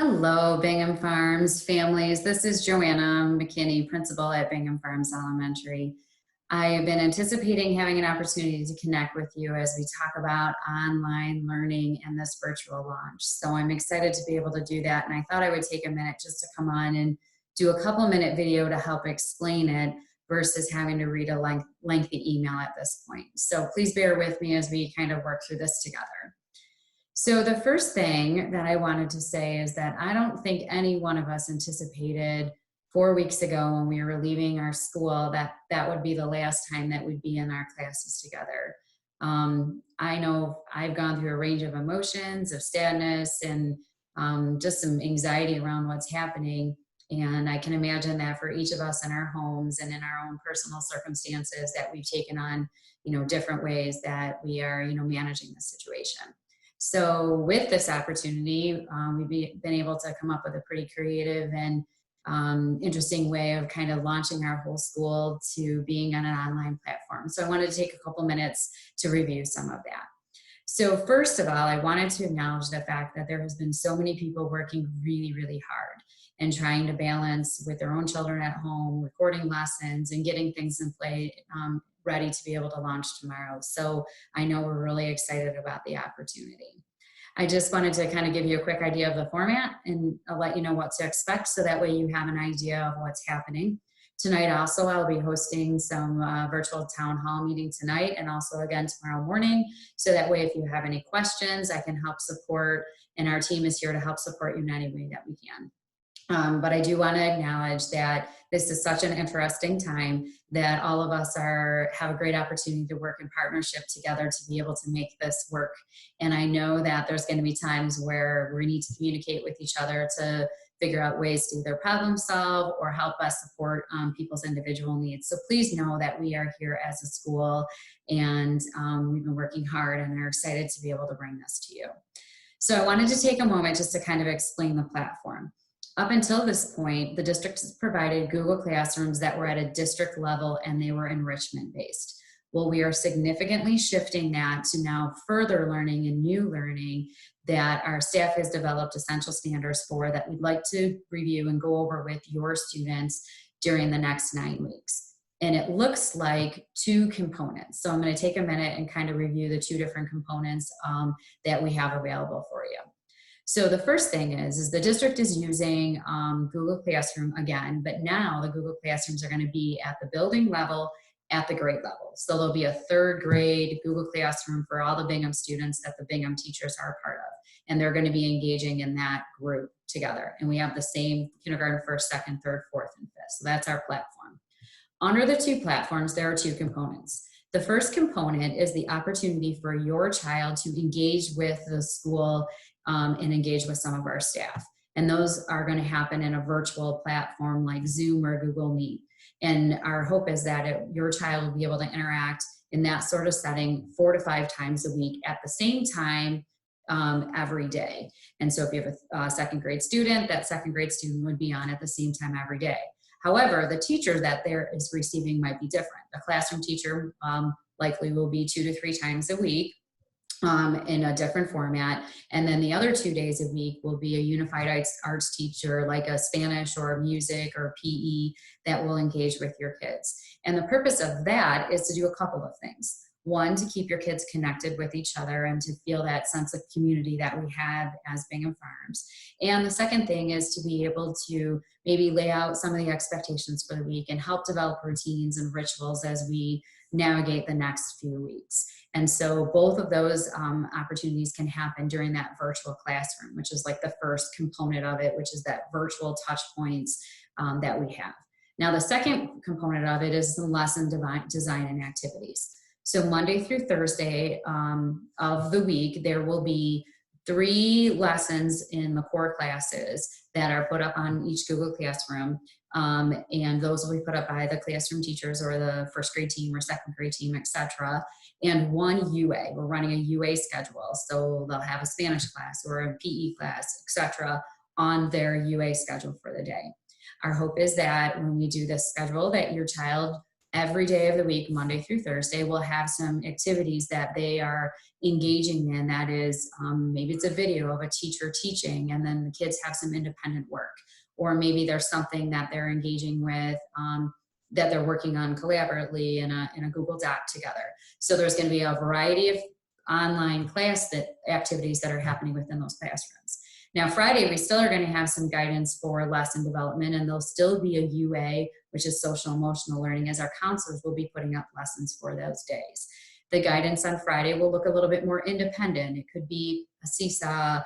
Hello, Bingham Farms families. This is Joanna McKinney, principal at Bingham Farms Elementary. I have been anticipating having an opportunity to connect with you as we talk about online learning and this virtual launch. So I'm excited to be able to do that. And I thought I would take a minute just to come on and do a couple-minute video to help explain it versus having to read a lengthy email at this point. So please bear with me as we kind of work through this together. So the first thing that I wanted to say is that I don't think any one of us anticipated 4 weeks ago when we were leaving our school that that would be the last time that we'd be in our classes together. I know I've gone through a range of emotions, of sadness, and just some anxiety around what's happening. And I can imagine that for each of us in our homes and in our own personal circumstances that we've taken on, different ways that we are, managing the situation. So with this opportunity, we've been able to come up with a pretty creative and interesting way of kind of launching our whole school to being on an online platform. So I wanted to take a couple minutes to review some of that. So first of all, I wanted to acknowledge the fact that there has been so many people working really, really hard and trying to balance with their own children at home, recording lessons and getting things in play ready to be able to launch tomorrow. So I know we're really excited about the opportunity. I just wanted to kind of give you a quick idea of the format, and I'll let you know what to expect so that way you have an idea of what's happening. Tonight also I'll be hosting some virtual town hall meeting tonight and also again tomorrow morning. So that way if you have any questions, I can help support, and our team is here to help support you in any way that we can. But I do want to acknowledge that this is such an interesting time that all of us have a great opportunity to work in partnership together to be able to make this work. And I know that there's going to be times where we need to communicate with each other to figure out ways to either problem solve or help us support people's individual needs. So please know that we are here as a school, and we've been working hard and are excited to be able to bring this to you. So I wanted to take a moment just to kind of explain the platform. Up until this point, the district has provided Google Classrooms that were at a district level and they were enrichment based. Well, we are significantly shifting that to now further learning and new learning that our staff has developed essential standards for that we'd like to review and go over with your students during the next 9 weeks. And it looks like two components. So I'm going to take a minute and kind of review the two different components that we have available for you. So the first thing is the district is using Google Classroom again, but now the Google Classrooms are going to be at the building level, at the grade level. So there'll be a third grade Google Classroom for all the Bingham students that the Bingham teachers are a part of. And they're going to be engaging in that group together. And we have the same kindergarten, first, second, third, fourth, and fifth. So that's our platform. Under the two platforms, there are two components. The first component is the opportunity for your child to engage with the school and engage with some of our staff. And those are going to happen in a virtual platform like Zoom or Google Meet. And our hope is that your child will be able to interact in that sort of setting 4 to 5 times a week at the same time every day. And so if you have a second grade student, that second grade student would be on at the same time every day. However, the teacher that there is receiving might be different. The classroom teacher likely will be 2 to 3 times a week in a different format. And then the other 2 days a week will be a unified arts teacher like a Spanish or music or PE that will engage with your kids. And the purpose of that is to do a couple of things. One, to keep your kids connected with each other and to feel that sense of community that we have as Bingham Farms. And the second thing is to be able to maybe lay out some of the expectations for the week and help develop routines and rituals as we navigate the next few weeks. And so both of those opportunities can happen during that virtual classroom, which is like the first component of it, which is that virtual touch points that we have. Now, the second component of it is the lesson design and activities. So Monday through Thursday of the week, there will be 3 lessons in the core classes that are put up on each Google Classroom. And those will be put up by the classroom teachers or the first grade team or second grade team, etc. And 1 UA. We're running a UA schedule. So they'll have a Spanish class or a PE class, etc. on their UA schedule for the day. Our hope is that when we do this schedule that your child every day of the week, Monday through Thursday, will have some activities that they are engaging in. That is, maybe it's a video of a teacher teaching, and then the kids have some independent work. Or maybe there's something that they're engaging with, that they're working on collaboratively in a Google Doc together. So there's going to be a variety of online activities that are happening within those classrooms. Now, Friday, we still are going to have some guidance for lesson development, and there'll still be a UA, which is social emotional learning, as our counselors will be putting up lessons for those days. The guidance on Friday will look a little bit more independent. It could be a seesaw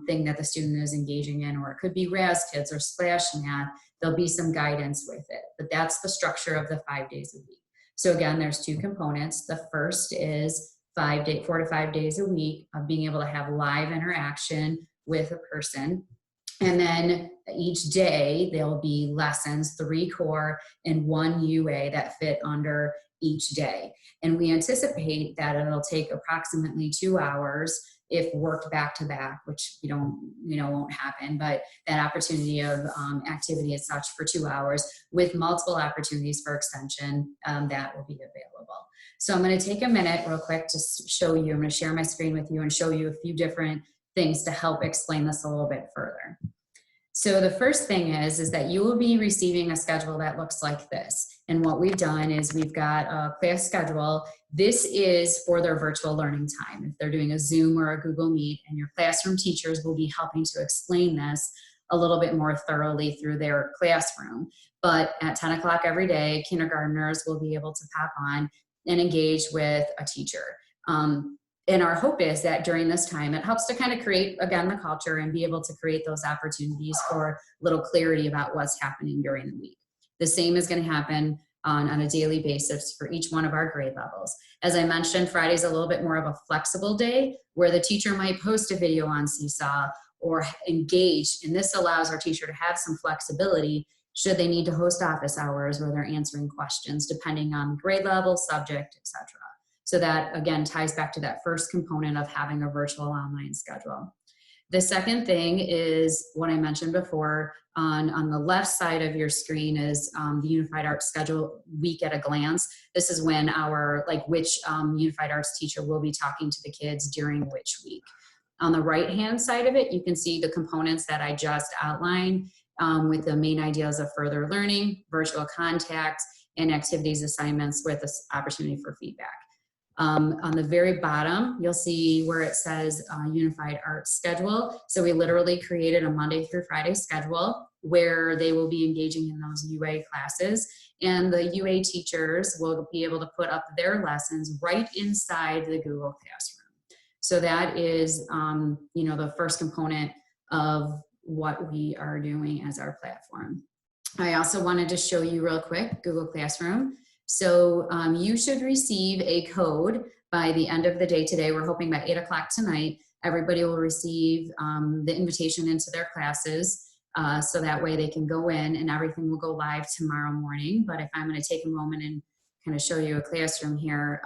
thing that the student is engaging in, or it could be Raz Kids or Splash Math. There'll be some guidance with it, but that's the structure of the 5 days a week. So again, there's two components. The first is 4 to 5 days a week of being able to have live interaction with a person. And then each day there'll be lessons, 3 core and 1 UA that fit under each day. And we anticipate that it'll take approximately 2 hours if worked back to back, which won't happen, but that opportunity of activity as such for 2 hours with multiple opportunities for extension, that will be available. So I'm going to take a minute real quick to show you. I'm going to share my screen with you and show you a few different things to help explain this a little bit further. So the first thing is that you will be receiving a schedule that looks like this. And what we've done is we've got a class schedule. This is for their virtual learning time. If they're doing a Zoom or a Google Meet, and your classroom teachers will be helping to explain this a little bit more thoroughly through their classroom. But at 10 o'clock every day, kindergartners will be able to pop on and engage with a teacher. And our hope is that during this time, it helps to kind of create, again, the culture and be able to create those opportunities for a little clarity about what's happening during the week. The same is going to happen on a daily basis for each one of our grade levels. As I mentioned, Friday's a little bit more of a flexible day where the teacher might post a video on Seesaw or engage, and this allows our teacher to have some flexibility should they need to host office hours where they're answering questions depending on grade level, subject, etc. So that, again, ties back to that first component of having a virtual online schedule. The second thing is what I mentioned before. On the left side of your screen is the Unified Arts schedule week at a glance. This is when which Unified Arts teacher will be talking to the kids during which week. On the right-hand side of it, you can see the components that I just outlined with the main ideas of further learning, virtual contact, and activities assignments with this opportunity for feedback. On the very bottom, you'll see where it says Unified Arts schedule. So we literally created a Monday through Friday schedule where they will be engaging in those UA classes, and the UA teachers will be able to put up their lessons right inside the Google Classroom. So that is, the first component of what we are doing as our platform. I also wanted to show you real quick Google Classroom. So you should receive a code by the end of the day today. We're hoping by 8 o'clock tonight, everybody will receive the invitation into their classes. So that way they can go in and everything will go live tomorrow morning. But if I'm going to take a moment and kind of show you a classroom here,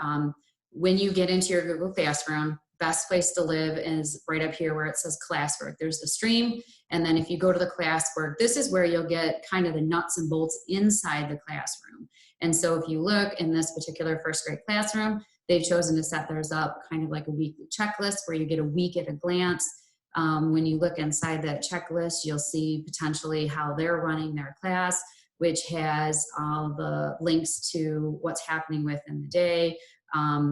when you get into your Google Classroom, best place to live is right up here where it says classwork. There's the stream. And then if you go to the classwork, this is where you'll get kind of the nuts and bolts inside the classroom. And so if you look in this particular first grade classroom, they've chosen to set theirs up kind of like a weekly checklist where you get a week at a glance. When you look inside that checklist, you'll see potentially how they're running their class, which has all the links to what's happening within the day,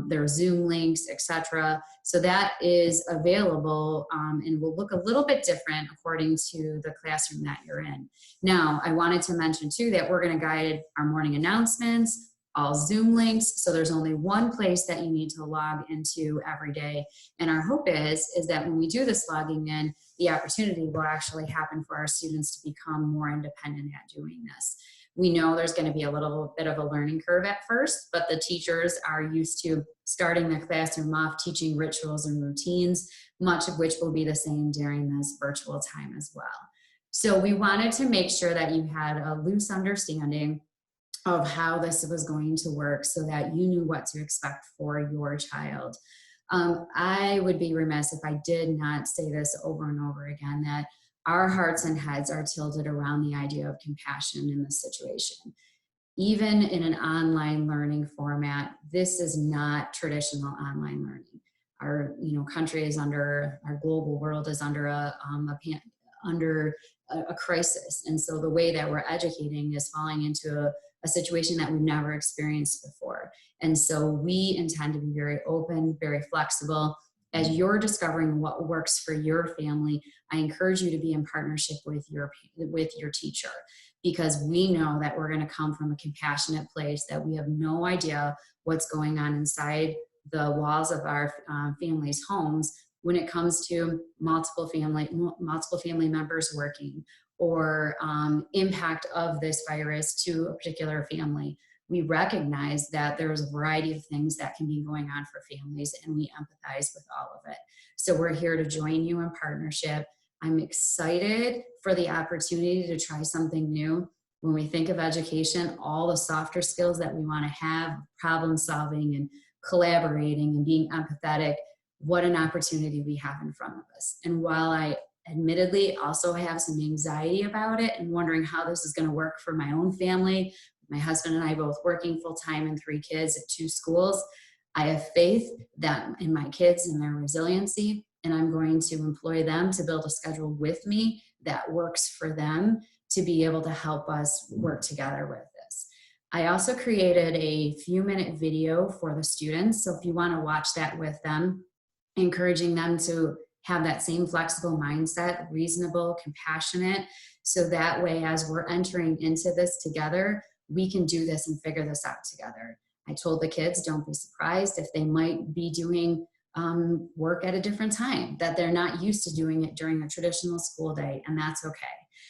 their Zoom links, etc. So that is available and will look a little bit different according to the classroom that you're in. Now, I wanted to mention too that we're going to guide our morning announcements, all Zoom links. So there's only one place that you need to log into every day. And our hope is that when we do this logging in, the opportunity will actually happen for our students to become more independent at doing this. We know there's going to be a little bit of a learning curve at first, but the teachers are used to starting the classroom off teaching rituals and routines, much of which will be the same during this virtual time as well. So we wanted to make sure that you had a loose understanding of how this was going to work so that you knew what to expect for your child. I would be remiss if I did not say this over and over again, that our hearts and heads are tilted around the idea of compassion in this situation. even in an online learning format, this is not traditional online learning. Our country is under, our global world is under a crisis, and so the way that we're educating is falling into a situation that we've never experienced before. And so we intend to be very open, very flexible. As you're discovering what works for your family, I encourage you to be in partnership with your teacher, because we know that we're going to come from a compassionate place, that we have no idea what's going on inside the walls of our families' homes when it comes to multiple family members working, or impact of this virus to a particular family. We recognize that there's a variety of things that can be going on for families, and we empathize with all of it. So we're here to join you in partnership. I'm excited for the opportunity to try something new. When we think of education, all the softer skills that we want to have, problem solving and collaborating and being empathetic, what an opportunity we have in front of us. And while I admittedly also have some anxiety about it and wondering how this is going to work for my own family, my husband and I both working full-time and 3 kids at 2 schools, I have faith that in my kids and their resiliency, and I'm going to employ them to build a schedule with me that works for them to be able to help us work together with this. I also created a few-minute video for the students, so if you want to watch that with them, encouraging them to have that same flexible mindset, reasonable, compassionate, so that way as we're entering into this together, we can do this and figure this out together. I told the kids, don't be surprised if they might be doing work at a different time, that they're not used to doing it during a traditional school day, and that's okay.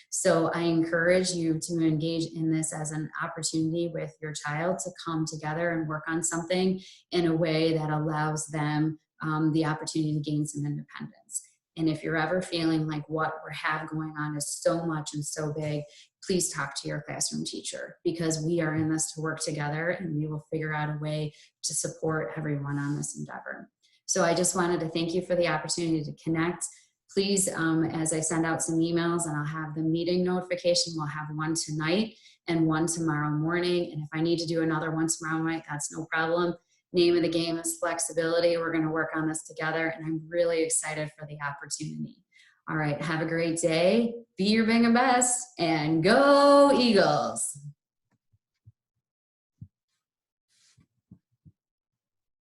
So I encourage you to engage in this as an opportunity with your child to come together and work on something in a way that allows them the opportunity to gain some independence. And if you're ever feeling like what we have going on is so much and so big, please talk to your classroom teacher, because we are in this to work together, and we will figure out a way to support everyone on this endeavor. So I just wanted to thank you for the opportunity to connect. Please, as I send out some emails, and I'll have the meeting notification, we'll have one tonight and one tomorrow morning. And if I need to do another one tomorrow night, that's no problem. Name of the game is flexibility. We're going to work on this together, and I'm really excited for the opportunity. All right, have a great day. Be your Bingham best, and go Eagles.